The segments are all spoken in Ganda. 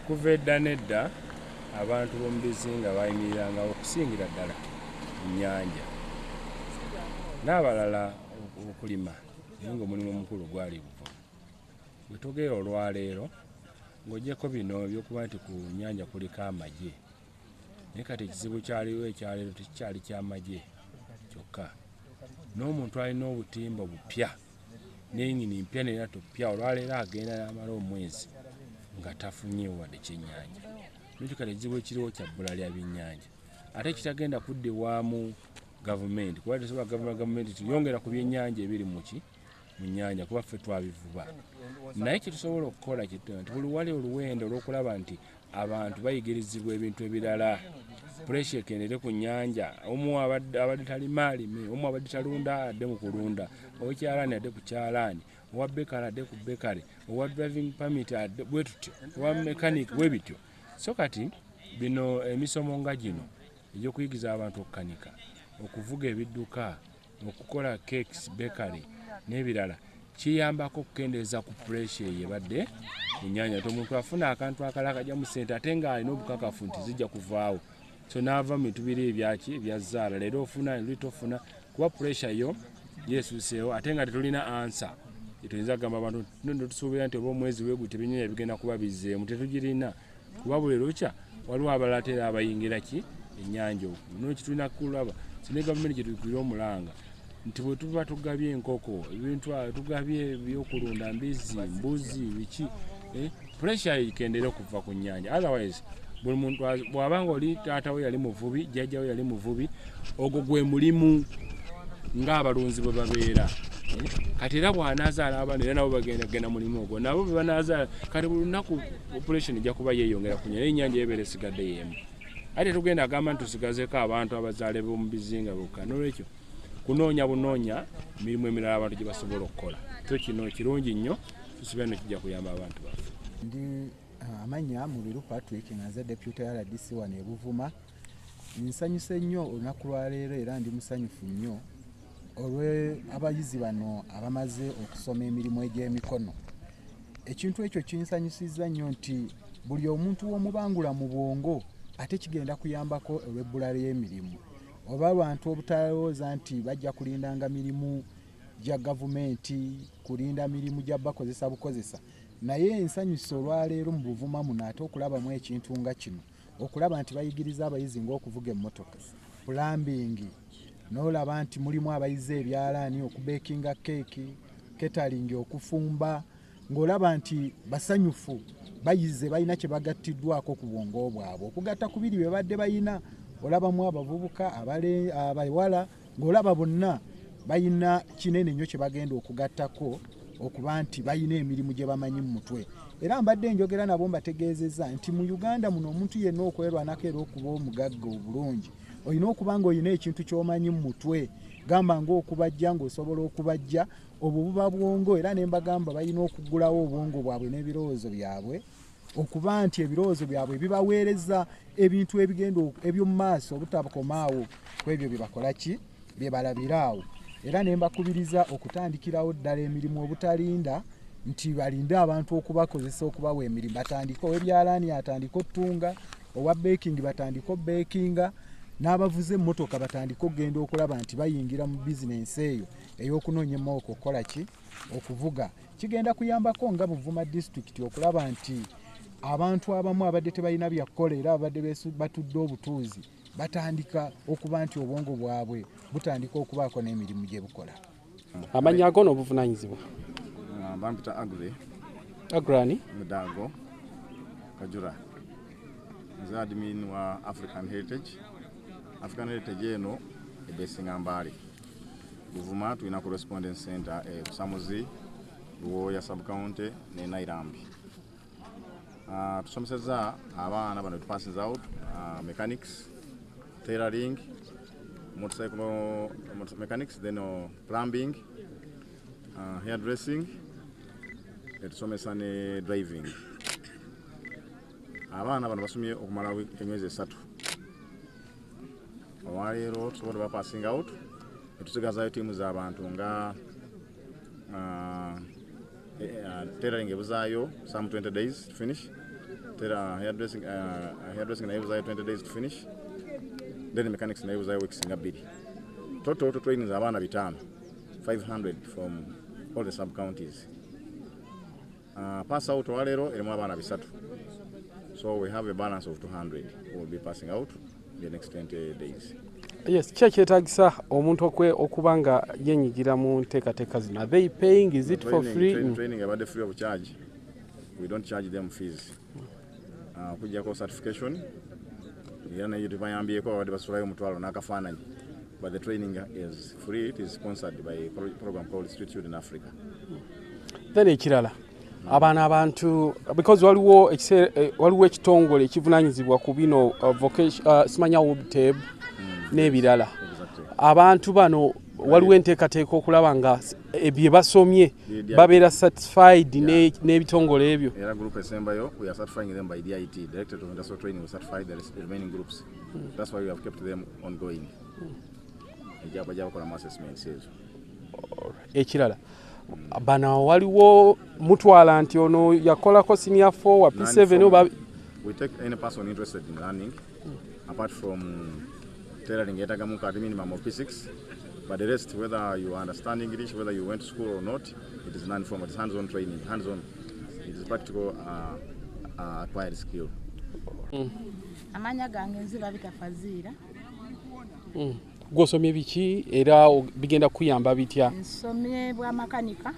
Okuva edda nedda abantu b'omu bizinga bayimiriranga okusingira ddala mu nnyanja n'abalala okulima naye ng'omulimu omukulu gwali Buvuma. Bwe tugera olwaleero ng'oggyeko bino ebyokuba nti ku nnyanja kuliko amagye, naye kati ekizibu kyaliwo ekyaleero tekikyali ky'amagye kyokka, n'omuntu alina obutimba obupya n'ennyini mpya n'erato ppya, olwaleero agenda n'amala omwezi nga tafunye wadde kyennyanja. N'ekyo kati ekizibu ekiriwo kya bbula lya byennyanja, ate kitagenda kuddibwamu gavumenti kuba tesobola gavumenti tuyongera ku byennyanja ebiri mu nnyanja kuba ffe twabivuba. Naye kye tusobola okukola nti buli wali oluwenda olw'okulaba nti abantu bayigirizibwa ebintu ebirala, puresha ekendere ku nnyanja, omu abadde talima alime, omu abadde talunda adde mu kulunda, owekyalaani adde ku kyalaani, owa bekale adde ku bekale, owa driving permit adde bwe tutyo, owa mechanic bwe bityo. So kati bino emisomo nga gino egy'okuyigiza abantu okukanika, okuvuga ebidduka, okukola cakes, bakery n'ebirala kiyambako okukendeeza ku puresha eyo ebadde ku nnyanja. Omuntu afuna akantu akala akajja mu ssente ate ng'alina obukakafu nti zijja kuvaawo. So n'ava mu bintu biri ebya zzaala, leero ofuna luli tofuna kuba puresha yo yeesuuseewo ate nga tetulina ansa. Tuyinza kugamba abantu tusuubira nti oba omwezi weegute ebyennyanja bigenda kuba bizzeemu, tetugirina kuba buli lukya waliwo abalala ate era abayingira ennyanja okwo. N'ekyo tulina kulaba ne gavumenti gye tukwira omulanga nti bwe tuba tugabye enkoko, ebintu tugabye ebyokulunda, mbuzi biki, puresha ikendera okuva ku nnyanja. Otherwise buli muntu bw'abanga oli taata we yali muvubi, jjajja we yali muvubi, ogwo gwe mulimu ng'abalunzi bwe babeera. Kati era bw'anaazaala abaana era nabo bagenda mulimu ogwo, nabo bwe banaazaala kati buli lunaku population ejja kuba yeeyongera ku nnyanja, ennyanja ebeera esigadde y'emu. Ate tugenda agamba nti tusigazeeko abantu abazaale b'omu bizinga bokka. N'olwekyo kunoonya bunoonya emirimu emirala abantu gye basobola okukola. So kino kirungi nnyo, tusuubira nno kijja kuyamba abantu baffe. Ndi amanya Mubiru Patrick nga nze Deputy RDC wano e Buvuma. Nsanyuse nnyo olunaku lwaleero era ndi musanyufu nnyo abayizi bano abamaze okusoma emirimu egy'emikono. Ekintu ekyo kinsanyusizza nnyo nti buli omuntu w'omubangula mu bwongo ate kigenda kuyambako olw'ebbula ly'emirimu. Oba abantu obutalowooza nti bajja kulindanga mirimu gya gavumenti, kulinda mirimu gya bakozesa bukozesa. Naye ensanyusa olwaleero mu Buvuma muno ate okulabamu ekintu nga kino, okulaba nti bayigiriza abayizi ng'okuvuga emmotoka, plumbing, n'olaba nti mulimu abayizi ebyalaani, okubekinga keeki, catering, okufumba, ng'olaba nti basanyufu bayize balina kye bagattiddwako ku bwongo bwabwe. Okugatta ku biri bye badde bayina, olabamu abavubuka, abawala, ng'olaba bonna bayina kinene nnyo kye bagenda okugattako okuba nti bayina emirimu gye bamanyi mu mutwe. Era mbadde njogera nabo mbategeezezza nti mu Uganda muno omuntu yenna okwerwanako era okuba omugagga obulungi, olina okuba ng'olina ekintu ky'omanyi mu mutwe. Gamba ng'okubajja, ng'osobola okubajja, obwo buba bwongo. Era ne mbagamba balina okuggulawo obwongo bwabwe n'ebirowoozo byabwe, okuba nti ebirowoozo byabwe bibaweereza ebintu ebigenda eby'omu maaso obutakomaawo ku ebyo bye bakola bye balabiraawo. Era ne mbakubiriza okutandikirawo ddala emirimu obutalinda nti balinde abantu okubakozesa okubawa emirimu. Batandika ow'ebyalaani atandika otunga, owa baking batandika obekinga, n'abavuze emmotoka batandika okugenda okulaba nti bayingira mu bizinensi eyo ey'okunoonya emmawoko okukola okuvuga. Kigenda kuyambako nga Buvuma district okulaba nti abantu abamu abadde tebalina bya kukola era abadde batudde obutuuzi batandika okuba nti obwongo bwabwe butandika okubaako n'emirimu gye bukola. Amannya ago n'obuvunaanyizibwa? Bampita Agrani Mudago Kajura, nze admin wa African Heritage eno ebesinga Mbale. Buvuma tulina correspondence center Busamuzi, Luwoya sub-county ne Nairambi. Tusomesezza abaana bano passes out mechanics, tailoring, motorcycle mechanics, then plumbing, hairdressing, tusomesa ne driving. Abaana bano basomye okumala emyezi 3. Olwaleero tusobola passing out, tusigazayo tiimu z'abantu nga tailoring ebuzaayo some 20 days to finish. hairdressing nayo buzayo 20 days to finish, then mechanics nayo buzayo weeks nga 2. Total trainings abaana 500 from all the sub counties. Pass out walero elimu abaana 3. So we have a balance of 200 who will be passing out in the next 20 days. Yes, kyetagisa omuntu okubanga yenyigira mu nteekateeka zino. Are they paying? Is it for free? Training about free of charge. We don't charge them fees. Kujjako certification. Era nayo tubayambyeko abadde basulayo omutwalo n'akafaananyi. But the training is free. It is sponsored by a program called Street Youth in Africa. Then ekirala. Abaana abantu because waliwo ekitongole ekivunanyizibwa ku bino simanya WOBTEB n'ebirala. Abantu bano waliwo enteekateeka okulaba nga bye basomye babeera certified n'ebitongole ebyo. Era group esembayo, we are certifying them by DIT, Directorate of Industrial Training, will certify the remaining groups. That's why we have kept them ongoing. Ejaba kola assessments ezo. Ekirala. Bana waliwo mutwala nti ono yakolako senior 4 wa P7 oba we take any person interested in learning apart from tailoring yetagamu at minimum of P6, but the rest, whether you understand English, whether you went to school or not, it is non-formal, it is hands-on training, hands-on. It is practical acquired skill. Amanya gange nziba bitafaziira. Gwosomye biki era bigenda kuyamba bitya? Nsomye bwa makanika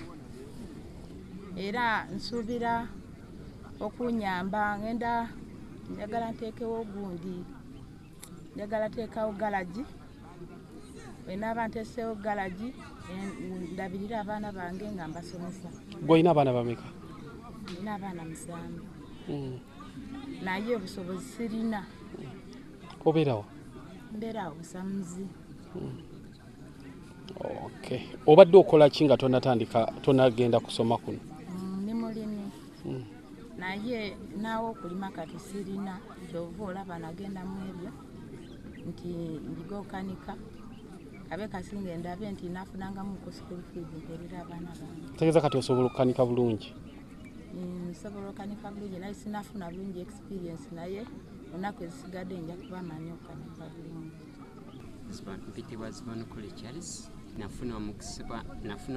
era nsuubira okunyamba ngenda njagala nteekewo gundi njagala teekawo galaji wena banteesewo galaji ndabirira abaana bange nga mbasomesa. Gwolina abaana bameka? Nina abaana 7. Naye obusobozi sirina. Obeerawo? Mbeerawo busamuzi. Okay. Obadde okola ki nga tonagenda kusoma kuno? Ndi mulimi. Naye naawe okulima kati sirina kyova olaba nagenda mu ebyo nti ndigokanika abe kasinga endabe nti nafunangamu ku school fees mperera abaana bange. Tegeza kati osobola okukanika bulungi? Nsobola okukanika bulungi naye sinafuna bulungi experience naye onaku ezisigadde nja kubamanyi okukanika bulungi. Mpitibwa Zibonukule Charles. Nafuna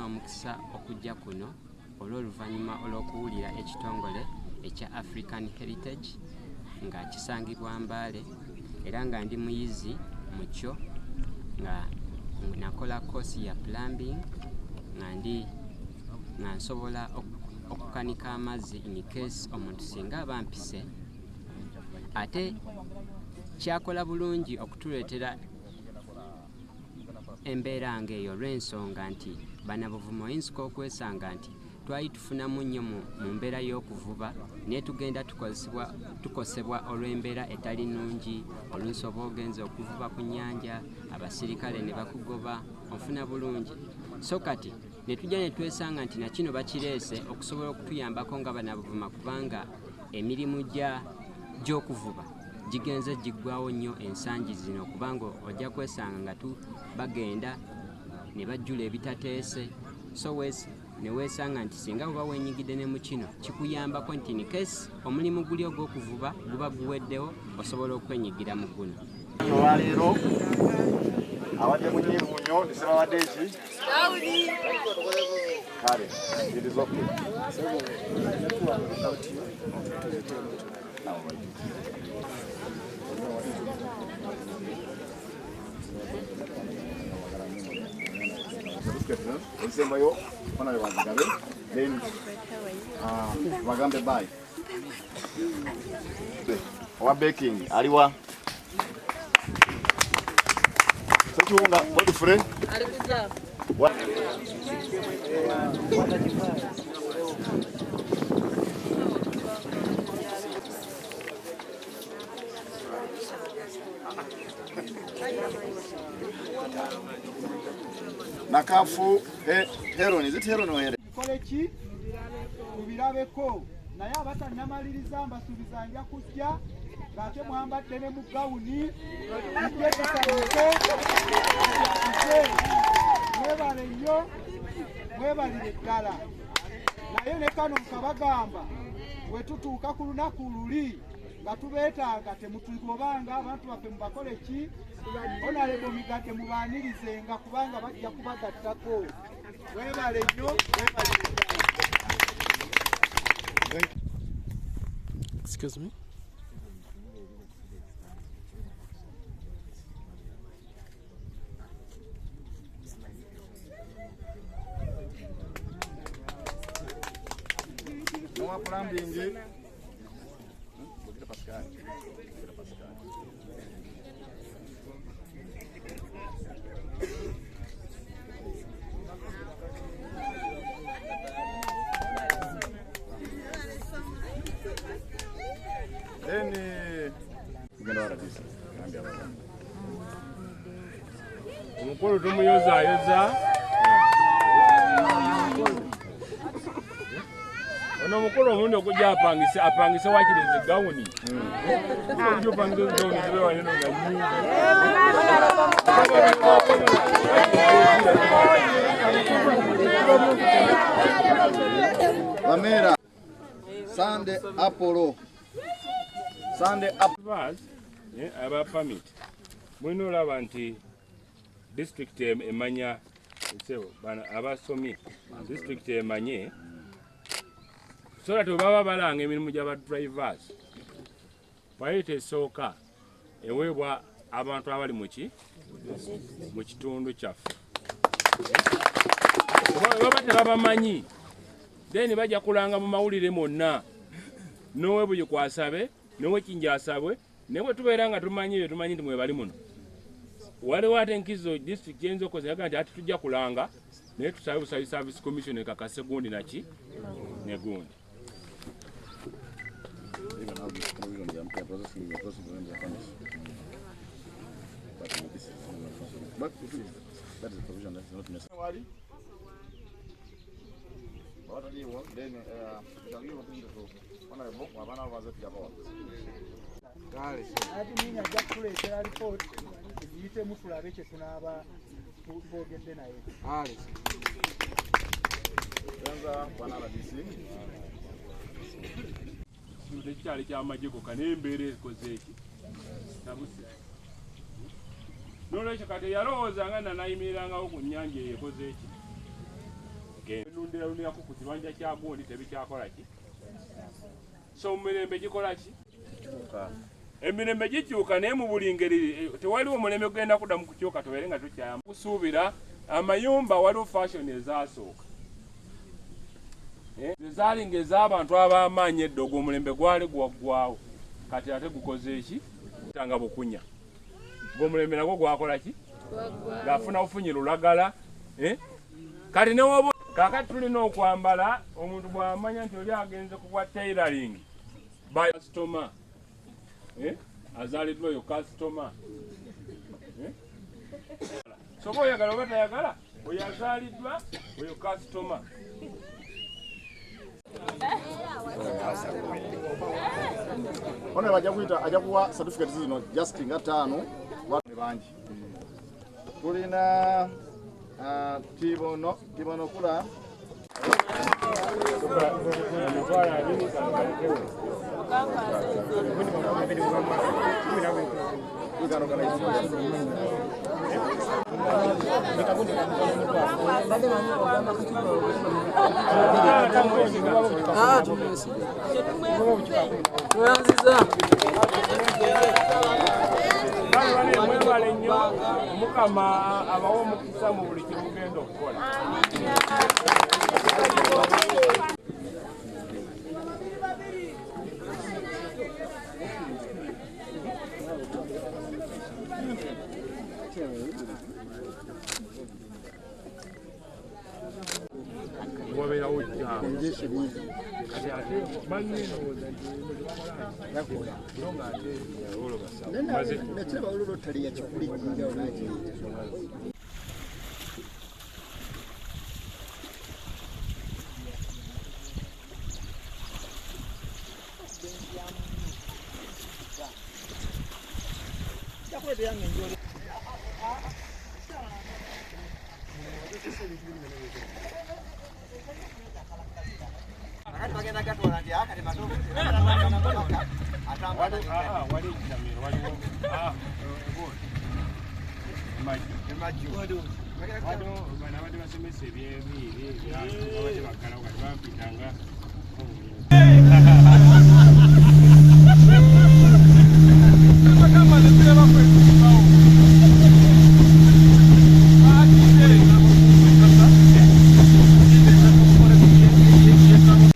omukisa okujja kuno olw'oluvannyuma olw'okuwulira ekitongole ekya African Heritage nga kisangibwa Mbale era nga ndi muyizi mu kyo nga nakola koosi ya plumbing nga nsobola okukanika amazzi in case omuntu singa abampise. Ate kyakola bulungi okutuleetera embeera ng'eyo olw'ensonga nti bannabuvuma oyinza okwesanga nti twali tufunamu nnyo mu mbeera y'okuvuba naye tugenda tukosebwa olw'embeera etali nnungi. Oluusi oba ogenze okuvuba ku nnyanja abasirikale ne bakugoba ofuna bulungi. So kati ne tujja ne twesanga nti nakino bakireese okusobola okutuyambako nga bannabuvuma kubanga emirimu gy'okuvuba gigenze giggwawo nnyo ensangi zino kubanga ojja kwesanga nga bagenda ne bajjula ebitateese. So ne weesanga nti singa uba wenyigidde ne mu kino kikuyambako nti in case omulimu guli ogw'okuvuba guba guweddewo osobola okwenyigira mu guno. Olwaleero awadde mu nyimbunyo nesibawadde eki? Kale, it is okay. Osembayo bana bazigabe then bagambe bye wa baking aliwa sachiunga body free alikuja Nakafu heron, is it heron or heron? Koleki kubirabeko naye abatannamaliriza mbasuubiza nja kujja ng'ate mwambadde ne mu gawuni mwebale nnyo mwebalire ddala naye ne kano nkabagamba wetutuuka ku lunaku luli nga tubeetaaga temutugobanga abantu baffe mubakole ki Honorable Migadde mubaanirizenga kubanga bajja kubagattako. Weebale nnyo, weebale. Excuse me. No plumbing. Omukulu tumuyozayoza. Ono omukulu omundi okujja apangise wakiriza gawuni. Okujja opangise gawuni zibe waneno nga nyingi. Bamera Sunday Apollo. Sunday Apollo. Aba permit. Mulina olaba nti district emanya abasomi district emanye so that baba balanga emirimu gy'aba drivers bayita esooka eweebwa abantu abali mu kitundu kyaffe. Baba tebabamanyi then bajja kulanga mu mawulire monna nowe buyikwasabe nowe kinjasabwe newe tubeera nga tumanyi nti mwebali muno. Waliwo ate enkizo district yinza okozesa nti ati tujja kulanga naye tusabe busabi service commission ekakase gundi naki ne gundi. Ati ninyi ajja kutuleetera report tuyitemu tulabe kye tunaaba twogedde naye. Ekikyali ky'amagye kanembeera ekoze eki tabuse nolwekyo kati yalowooza nga nanayimirangawo ku nnyanja eyo ekoze eki genundiralunirako ku kibanja kya gundi tebikyakola ki so mu mirembe gikola ki emirembe gikyuka naye mu buli ngeri tewaliwo mulembe gugenda kudda mu kukyuka tubeere nga tukyama kusuubira amayumba waliwo fashion ezasooka ezalinga ez'abantu ab'amaanyi eddogo omulembe gwali gwaggwawo kati ate gukoze eki tanga bukunya gw'omulembe nagwo gwakola ki ng'afuna bufunyi lulagala kati newoba kakati tulina okwambala omuntu bw'amanya nti oli agenze kubwa tailoring by customer azaliddwa oyo customer soka oyagala oba tayagala oyo azaliddwa oyo customer. Ono ajja kuwa certificate zino just nga 5 bangi. Tulina Tibono kula mwebale nnyo Mukama abawa omukisa mu buli kimugenda okukola. Wabeerawo jjaamu kati ate banneerowooza nti yakola nga ate nakiraba olwo tali yakikulijjinga onakireeta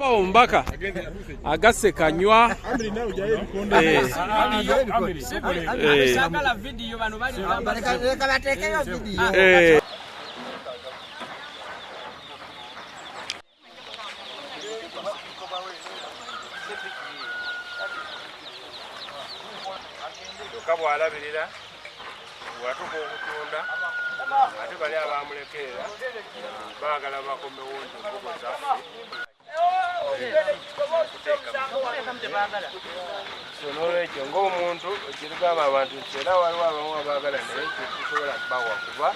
Omubaka agasse kanywa kabwalabirira watuka okutunda ate bali abamulekerera baagala bakomewo nti enkoko zaffe so nolwekyo ng'omuntu ekirigamba abantu nti era waliwo abamu abaagala naye tetusobola kubawa kuba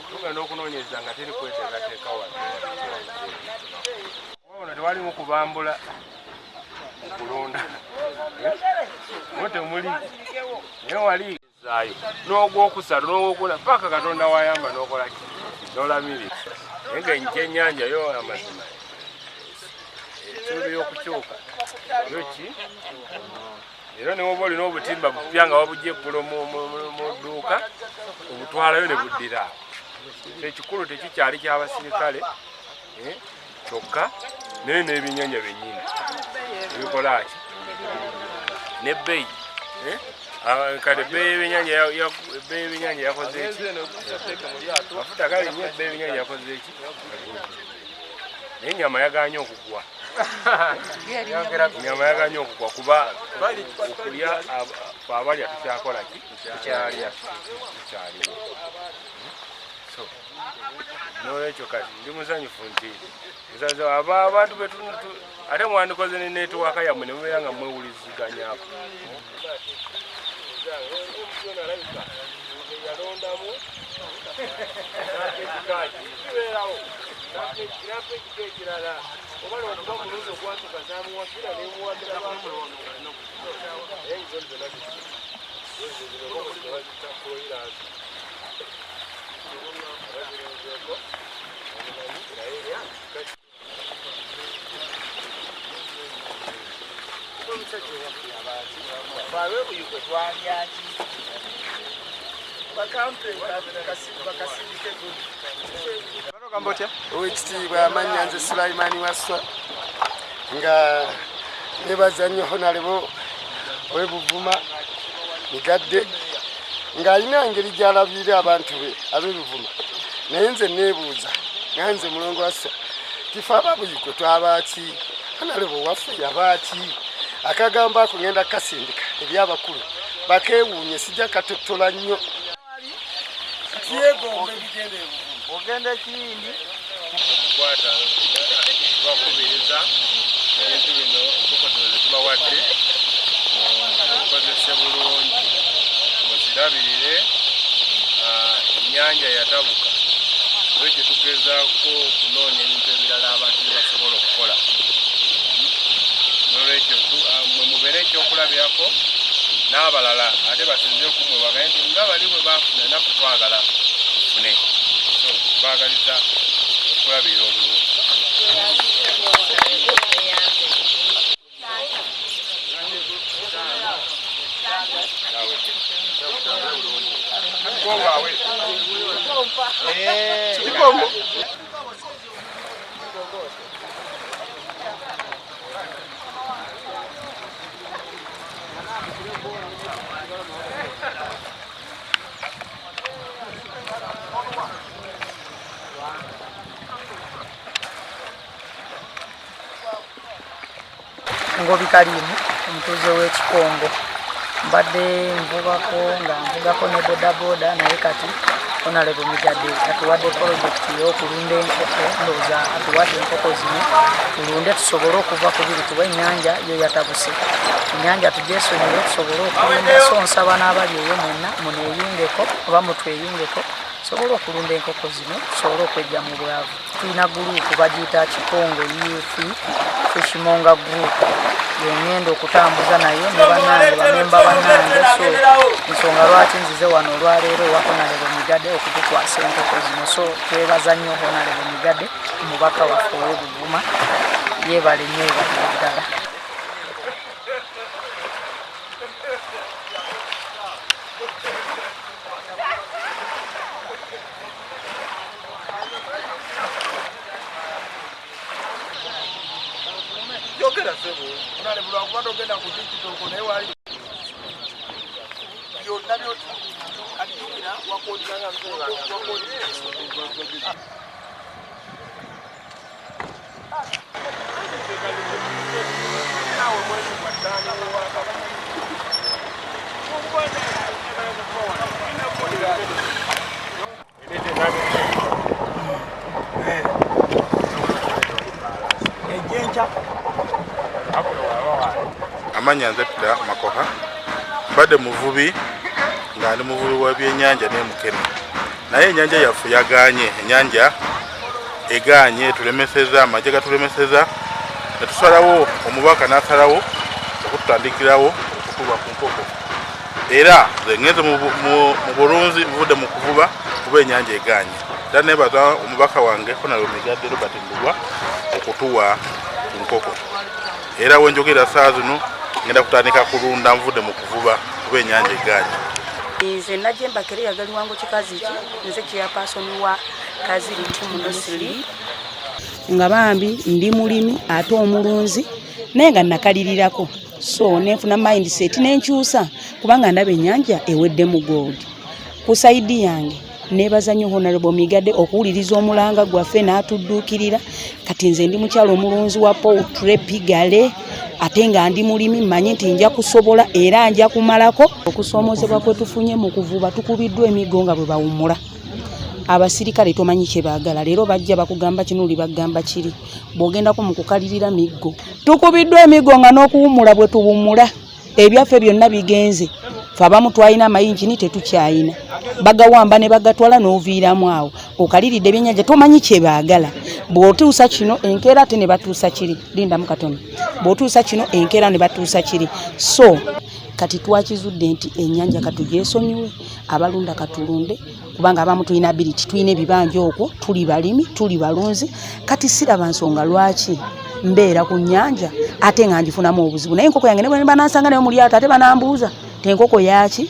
tugenda okunoonyereza nga teri kweteekateeka wadde ono tewalimu kubambula okulunda mo temuli naye wali zaayo n'ogwokusatu n'ogwokuna paka katonda wayamba n'okolaki n'olamirira naye ng'ekyennyanja yo amazima ekirubi y'okukyuka yoki era newoba olina obutimba bupya nga wabujja eggulo mu dduuka obutwalayo ne buddira awo ekikulu tekikyali ky'abasirikale kyokka naye n'ebyennyanja byennyini ebikolaki n'ebbeeyi kale ebbeeyi y'ebyennyanja yakoze eki mafuta gali nnyo ebbeeyi y'ebyennyanja yakoze eki naye ennyama yaganye okugwa ennyama yaganye okugwa kuba okulya abalya tukyakolaki tukyaliyo so nolwekyo kati ndi musanyufu nti abantu ate mwandikoze ne netiwaaka yammwe ne mubeera nga mwewuliziganyako Owekitiibwa amannya nze Sulaiman Waswa nga nebaza nnyo Honorable ow'e Buvuma Migadde ng'alina engeri gy'alabirira abantu be ab'e Buvuma naye nze neebuuza nga nze mulongo Waswa kifa ababuyikwe twabaaki Honorable waffe yabaaki akagambo ako ngenda kasindika eri abakulu bakeewuunye sijja katottola nnyo kyegombe bigende ogenda kiyindi okukwata bakubiriza ebintu bino tukotoze tubawadde mukozese bulungi muzirabirire ennyanja yatabuka lwekyo tugezaako okunoonya ebintu ebirala abantu byebasobola okukola nolwekyo mubeere ekyokulabirako n'abalala ate basinze okumwe bagaye nti nga bali bwe bafuna naffe twagala tufune so baagaliza okulabirira obulungi Ngobi Kalimu omutuuze w'ekikongo mbadde nvugako nga nvugako ne bodaboda naye kati Honorable Migadde atuwadde pulojekiti y'okulunda enkoko ndowooza atuwadde enkoko zino tulunde tusobole okuva ku biri kuba ennyanja yo yatabuse ennyanja tugyesonyiwe tusobole okulunda so nsaba n'abali eyo mwenna muneeyungeko oba mutweyungeko sobola okulunda enkoko zino tusobole okwejja mu bwavu. Tulina gurupu bagiyita Kikongo Youth Fishmonger Group yengenda okutambuza nayo ne bannange bamemba bannange, so ensonga lwaki nzize wano olwaleero ewa Honorable Migadde okutukwasa enkoko zino. So twebaza nnyo Honorable Migadde, omubaka waffe ow'e Buvuma, yeebale nnyo ebadde ddala. Amanya nze Peter Makoha, mbadde muvubi nga ndi muvubi wa byennyanja n'emukene. Naye ennyanja yaffe yagaanye, ennyanja egaanye tulemeseza, amagye gatulemeseza, ne tusalawo, omubaka n'asalawo okututandikirawo okutuba ku nkoko. Era nze ngenze mu bulunzi nvudde mu kuvuba kuba ennyanja egaanye. Era neebaza omubaka wange Honorable Migadde Robert Ndugwa okutuwa ku nkoko. Era wenjogera saa zino ngenda kutandika kulunda nvudde mu kuvuba kuba ennyanja egaanye. Nze Najjemba Kere yagali wangu kikazi ki, nze chairperson wa Kaziri Munosiri. Nga bambi ndi mulimi ate omulunzi naye nga nakalirirako, so nenfuna mindset nenkyusa kubanga ndaba ennyanja ewedde mu gold. Ku side yange nebaza nnyo Honorable Migadde okuwuliriza omulanga gwaffe n'atudduukirira. Kati nze ndi mukyalo omulunzi wa poultry pigale ate nga ndi mulimi, mmanyi nti nja kusobola era nja kumalako. Okusoomozebwa kwe tufunye mu kuvuba, tukubiddwa emigo nga bwe bawummula. Abasirikale tomanyi kye baagala, leero bajja bakugamba kino oli bagamba kiri. Bw'ogendako mu kukalirira miggo, tukubiddwa emigo nga n'okuwummula bwe tuwummula. Ebyaffe byonna bigenze, fe abamu twalina amayinjini tetukyayina, bagawamba ne bagatwala n'oviiramu awo. Okaliridde ebyennyanja tomanyi kye baagala. Bw'otuusa kino enkeera ate ne batuusa kiri. Lindamu katono. Bw'otuusa kino enkeera ne batuusa kiri. So kati twakizudde nti ennyanja katugyesonyiwe, abalunda katulunde kubanga abamu tulina ability, tulina ebibanja okwo, tuli balimi, tuli balunzi. Kati siraba nsonga lwaki mbeera ku nnyanja ate nga njifunamu obuzibu. Naye enkoko yange ne bwe banansanga nayo mu lyato ate banambuuza ti enkoko yaki